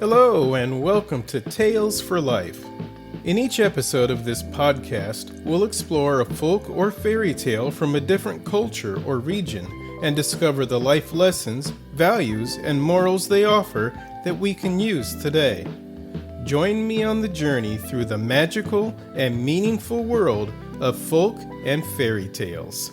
Hello, and welcome to Tales for Life. In each episode of this podcast, we'll explore a folk or fairy tale from a different culture or region and discover the life lessons, values, and morals they offer that we can use today. Join me on the journey through the magical and meaningful world of folk and fairy tales.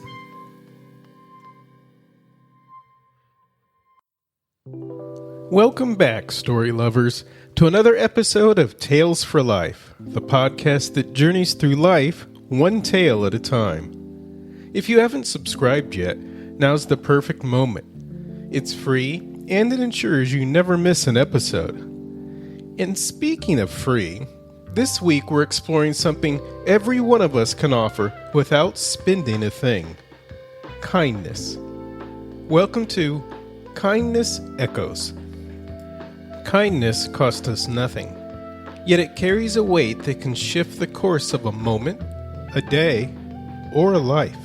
Welcome back, story lovers, to another episode of Tales for Life, the podcast that journeys through life one tale at a time. If you haven't subscribed yet, now's the perfect moment. It's free, and it ensures you never miss an episode. And speaking of free, this week we're exploring something every one of us can offer without spending a thing: kindness. Welcome to Kindness Echoes. Kindness costs us nothing, yet it carries a weight that can shift the course of a moment, a day, or a life.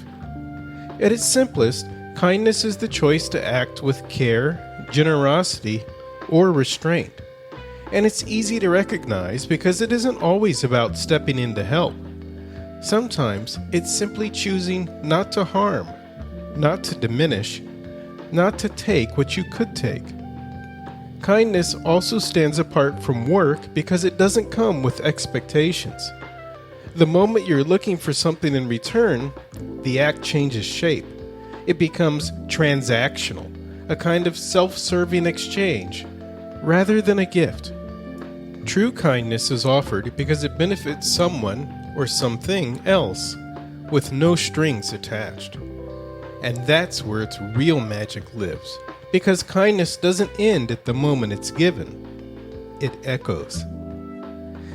At its simplest, kindness is the choice to act with care, generosity, or restraint. And it's easy to recognize because it isn't always about stepping in to help. Sometimes it's simply choosing not to harm, not to diminish, not to take what you could take. Kindness also stands apart from work because it doesn't come with expectations. The moment you're looking for something in return, the act changes shape. It becomes transactional, a kind of self-serving exchange, rather than a gift. True kindness is offered because it benefits someone or something else, with no strings attached. And that's where its real magic lives. Because kindness doesn't end at the moment it's given. It echoes.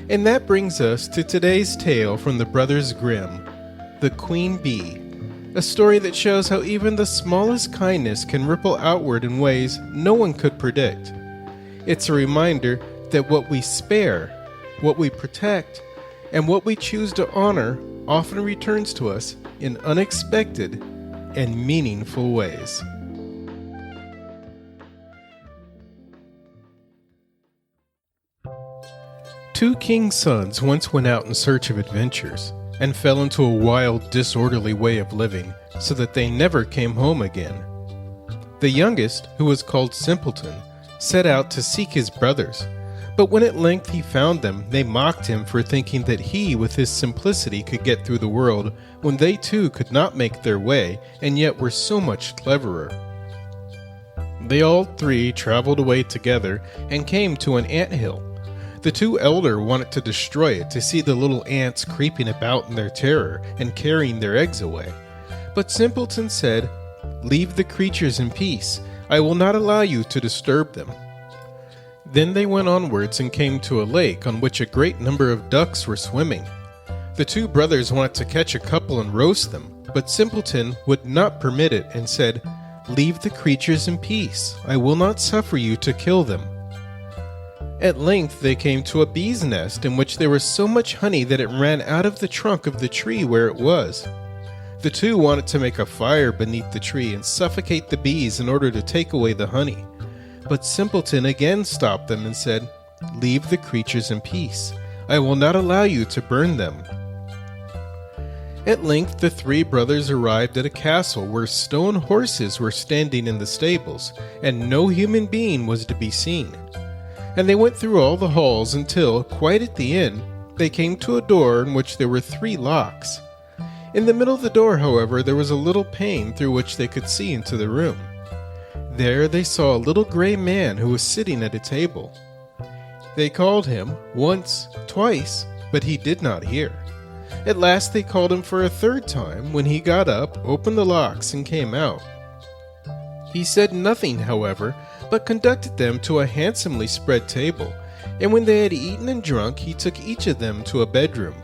And that brings us to today's tale from the Brothers Grimm, The Queen Bee, a story that shows how even the smallest kindness can ripple outward in ways no one could predict. It's a reminder that what we spare, what we protect, and what we choose to honor often returns to us in unexpected and meaningful ways. Two kings' sons once went out in search of adventures and fell into a wild, disorderly way of living so that they never came home again. The youngest, who was called Simpleton, set out to seek his brothers, but when at length he found them, they mocked him for thinking that he, with his simplicity, could get through the world when they too could not make their way and yet were so much cleverer. They all three traveled away together and came to an anthill. The two elder wanted to destroy it to see the little ants creeping about in their terror and carrying their eggs away. But Simpleton said, "Leave the creatures in peace. I will not allow you to disturb them." Then they went onwards and came to a lake on which a great number of ducks were swimming. The two brothers wanted to catch a couple and roast them, but Simpleton would not permit it and said, "Leave the creatures in peace. I will not suffer you to kill them." At length they came to a bee's nest in which there was so much honey that it ran out of the trunk of the tree where it was. The two wanted to make a fire beneath the tree and suffocate the bees in order to take away the honey. But Simpleton again stopped them and said, "Leave the creatures in peace. I will not allow you to burn them." At length the three brothers arrived at a castle where stone horses were standing in the stables, and no human being was to be seen. And they went through all the halls until, quite at the end, they came to a door in which there were 3 locks. In the middle of the door, however, there was a little pane through which they could see into the room. There they saw a little gray man who was sitting at a table. They called him once, twice, but he did not hear. At last they called him for a 3rd time, when he got up, opened the locks, and came out. He said nothing, however, but conducted them to a handsomely spread table, and when they had eaten and drunk, he took each of them to a bedroom.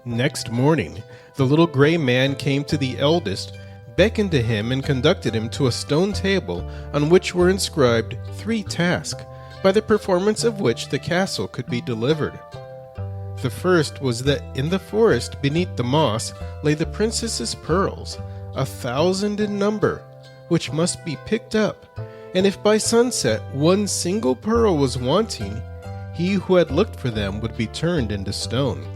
Next morning, the little gray man came to the eldest, beckoned to him, and conducted him to a stone table on which were inscribed 3 tasks, by the performance of which the castle could be delivered. The first was that in the forest beneath the moss lay the princess's pearls, 1,000 in number, which must be picked up, and if by sunset one single pearl was wanting, he who had looked for them would be turned into stone.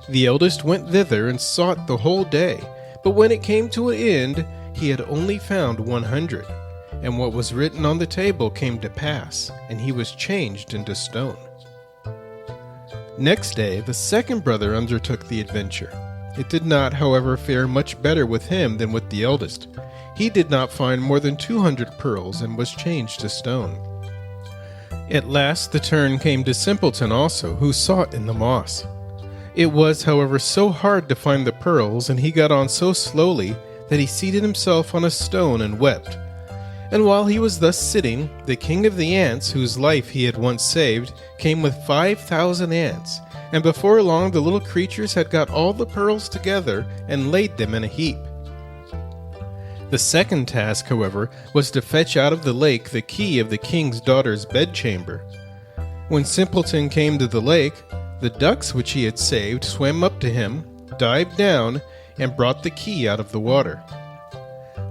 The eldest went thither and sought the whole day, but when it came to an end, he had only found 100, and what was written on the table came to pass, and he was changed into stone. Next day, the second brother undertook the adventure. It did not, however, fare much better with him than with the eldest. He did not find more than 200 pearls and was changed to stone. At last the turn came to Simpleton also, who sought in the moss. It was, however, so hard to find the pearls, and he got on so slowly that he seated himself on a stone and wept. And while he was thus sitting, the king of the ants, whose life he had once saved, came with 5,000 ants, and before long the little creatures had got all the pearls together and laid them in a heap. The second task, however, was to fetch out of the lake the key of the king's daughter's bedchamber. When Simpleton came to the lake, the ducks which he had saved swam up to him, dived down, and brought the key out of the water.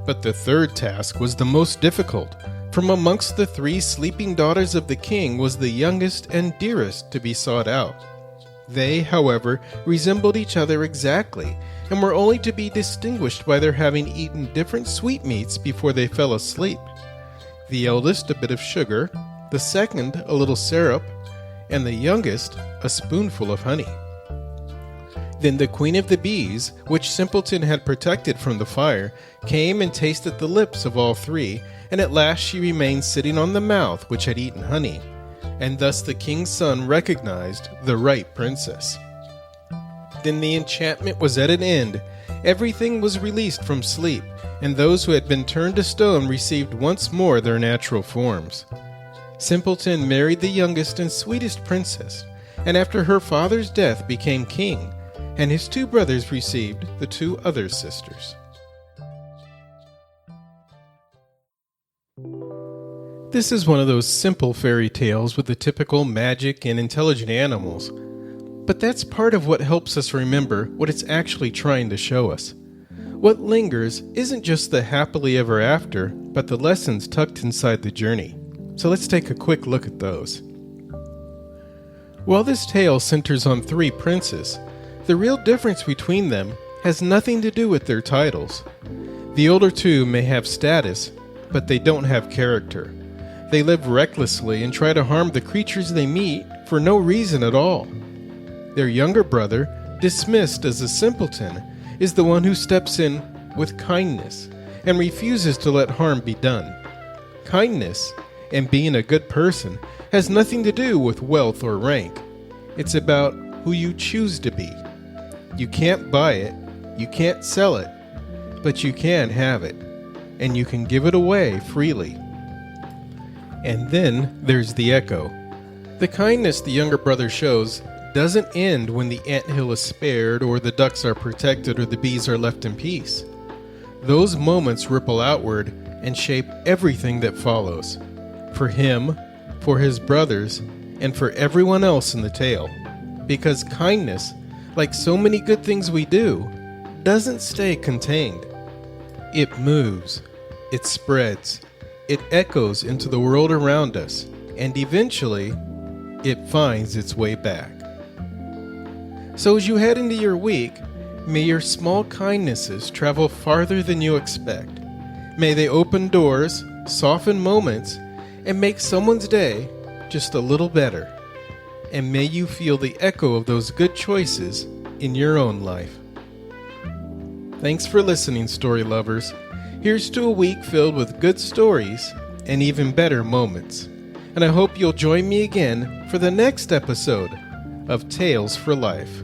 But the third task was the most difficult. From amongst the 3 sleeping daughters of the king was the youngest and dearest to be sought out. They, however, resembled each other exactly, and were only to be distinguished by their having eaten different sweetmeats before they fell asleep. The eldest a bit of sugar, the second a little syrup, and the youngest a spoonful of honey. Then the queen of the bees, which Simpleton had protected from the fire, came and tasted the lips of all 3, and at last she remained sitting on the mouth which had eaten honey. And thus the king's son recognized the right princess. Then the enchantment was at an end. Everything was released from sleep, and those who had been turned to stone received once more their natural forms. Simpleton married the youngest and sweetest princess, and after her father's death became king, and his 2 brothers received the 2 other sisters. This is one of those simple fairy tales with the typical magic and intelligent animals. But that's part of what helps us remember what it's actually trying to show us. What lingers isn't just the happily ever after, but the lessons tucked inside the journey. So let's take a quick look at those. While this tale centers on 3 princes, the real difference between them has nothing to do with their titles. The older 2 may have status, but they don't have character. They live recklessly and try to harm the creatures they meet for no reason at all. Their younger brother, dismissed as a simpleton, is the one who steps in with kindness and refuses to let harm be done. Kindness, and being a good person, has nothing to do with wealth or rank. It's about who you choose to be. You can't buy it, you can't sell it, but you can have it, and you can give it away freely. And then there's the echo. The kindness the younger brother shows doesn't end when the anthill is spared, or the ducks are protected, or the bees are left in peace. Those moments ripple outward and shape everything that follows. For him, for his brothers, and for everyone else in the tale. Because kindness, like so many good things we do, doesn't stay contained. It moves, it spreads, it echoes into the world around us, and eventually, it finds its way back. So as you head into your week, may your small kindnesses travel farther than you expect. May they open doors, soften moments, and make someone's day just a little better. And may you feel the echo of those good choices in your own life. Thanks for listening, story lovers. Here's to a week filled with good stories and even better moments. And I hope you'll join me again for the next episode of Tales for Life.